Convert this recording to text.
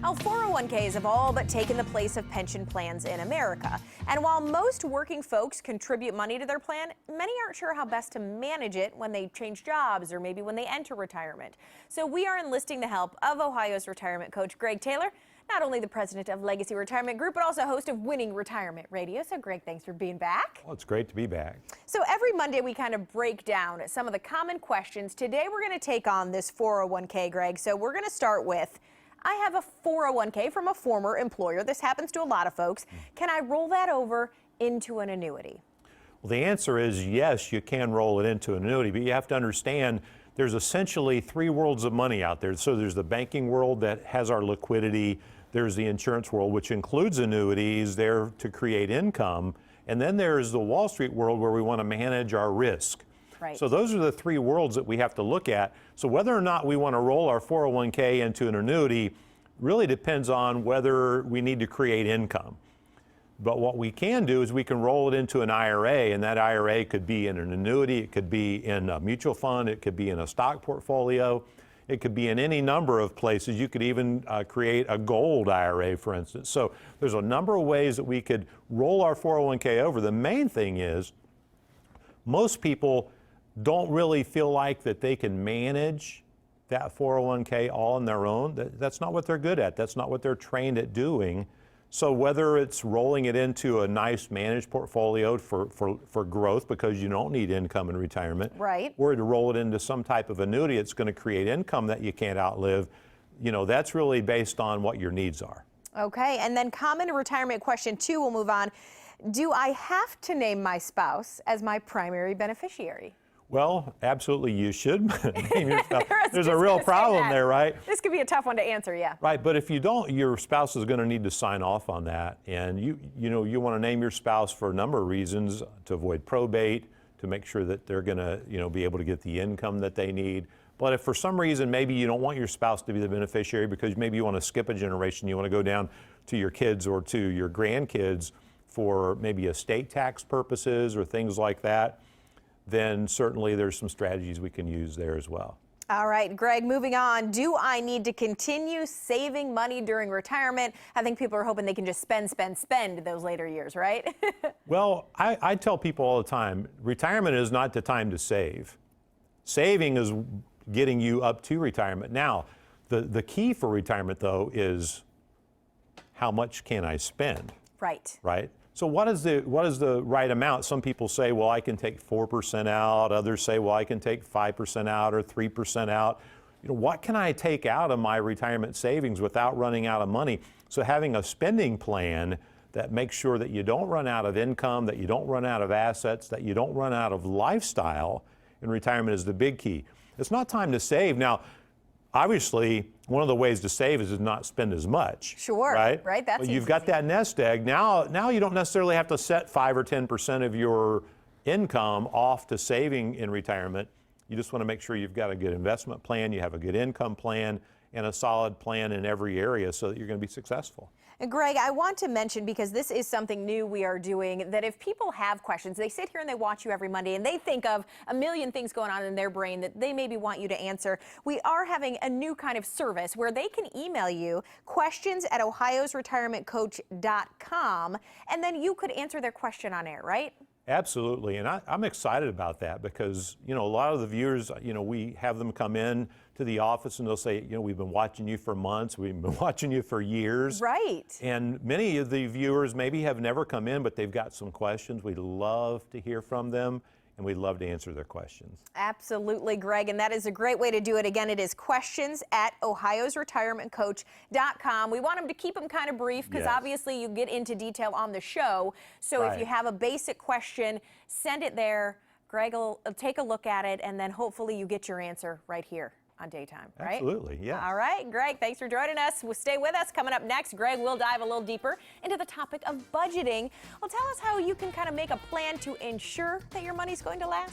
Now, 401ks have all but taken the place of pension plans in America. And while most working folks contribute money to their plan, many aren't sure how best to manage it when they change jobs or maybe when they enter retirement. So we are enlisting the help of Ohio's retirement coach, Greg Taylor, not only the president of Legacy Retirement Group, but also host of Winning Retirement Radio. So, Greg, thanks for being back. Well, it's great to be back. So every Monday we kind of break down some of the common questions. Today we're going to take on this 401k, Greg. So we're going to start with, I have a 401k from a former employer. This happens to a lot of folks. Can I roll that over into an annuity? Well, the answer is yes, you can roll it into an annuity, but you have to understand there's essentially three worlds of money out there. So there's the banking world that has our liquidity. There's the insurance world, which includes annuities there to create income. And then there's the Wall Street world where we want to manage our risk. Right. So those are the three worlds that we have to look at. So whether or not we want to roll our 401k into an annuity really depends on whether we need to create income. But what we can do is we can roll it into an IRA, and that IRA could be in an annuity, it could be in a mutual fund, it could be in a stock portfolio, it could be in any number of places. You could even create a gold IRA, for instance. So there's a number of ways that we could roll our 401k over. The main thing is most people don't really feel like that they can manage that 401k all on their own. That's not what they're good at. That's not what they're trained at doing. So whether it's rolling it into a nice managed portfolio for growth because you don't need income in retirement, right, or to roll it into some type of annuity that's going to create income that you can't outlive, that's really based on what your needs are. Okay, and then common retirement question 2, we'll move on. Do I have to name my spouse as my primary beneficiary? Well, absolutely you should name your spouse. There's a real problem there, right? This could be a tough one to answer, yeah. Right, but if you don't, your spouse is going to need to sign off on that. And you want to name your spouse for a number of reasons: to avoid probate, to make sure that they're going to, be able to get the income that they need. But if for some reason maybe you don't want your spouse to be the beneficiary because maybe you want to skip a generation, you want to go down to your kids or to your grandkids for maybe estate tax purposes or things like that, then certainly there's some strategies we can use there as well. All right, Greg, moving on. Do I need to continue saving money during retirement? I think people are hoping they can just spend those later years, right? Well, I tell people all the time, retirement is not the time to save. Saving is getting you up to retirement. Now, the key for retirement, though, is how much can I spend? Right. Right? So what is the right amount? Some people say, well, I can take 4% out. Others say, well, I can take 5% out or 3% out. What can I take out of my retirement savings without running out of money? So having a spending plan that makes sure that you don't run out of income, that you don't run out of assets, that you don't run out of lifestyle in retirement is the big key. It's not time to save. Now, obviously, one of the ways to save is to not spend as much. Sure, right? That's well, you've got that nest egg. Now you don't necessarily have to set 5 or 10% of your income off to saving in retirement. You just want to make sure you've got a good investment plan, you have a good income plan, and a solid plan in every area so that you're going to be successful. And Greg, I want to mention, because this is something new we are doing, that if people have questions, they sit here and they watch you every Monday and they think of a million things going on in their brain that they maybe want you to answer. We are having a new kind of service where they can email you questions at ohiosretirementcoach.com, and then you could answer their question on air, right? Absolutely, and I'm excited about that because, a lot of the viewers, we have them come in to the office and they'll say, we've been watching you for months, we've been watching you for years. Right. And many of the viewers maybe have never come in, but they've got some questions. We'd love to hear from them, and we'd love to answer their questions. Absolutely, Greg, and that is a great way to do it. Again, it is questions at ohiosretirementcoach.com. We want them to keep them kind of brief because obviously you get into detail on the show. So if you have a basic question, send it there. Greg will take a look at it, and then hopefully you get your answer right here on Daytime, right? Absolutely, yeah. All right, Greg, thanks for joining us. We'll stay with us. Coming up next, Greg will dive a little deeper into the topic of budgeting. Well, tell us how you can kind of make a plan to ensure that your money's going to last.